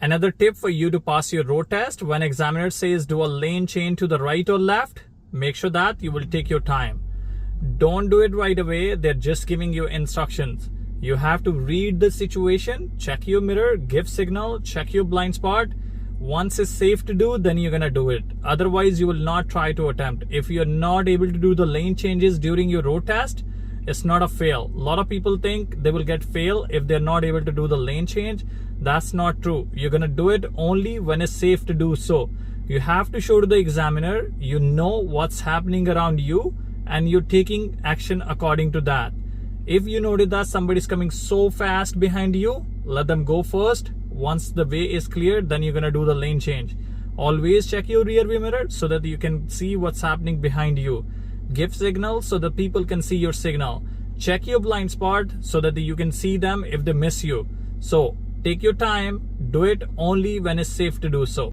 Another tip for you to pass your road test: when examiner says do a lane change to the right or left, make sure that you will take your time. Don't do it right away. They're just giving you instructions. You have to read the situation, check your mirror, give signal, check your blind spot. Once it's safe to do, then you're gonna do it. Otherwise, you will not try to attempt. If you're not able to do the lane changes during your road test, it's not a fail. A lot of people think they will get fail if they're not able to do the lane change. That's not true. You're gonna do it only when it's safe to do so. You have to show to the examiner, you know what's happening around you, and you're taking action according to that. If you notice that somebody's coming so fast behind you, let them go first. Once the way is clear, then you're gonna do the lane change. Always check your rear view mirror so that you can see what's happening behind you. Give signal so that people can see your signal. Check your blind spot so that you can see them if they miss you. So take your time, do it only when it's safe to do so.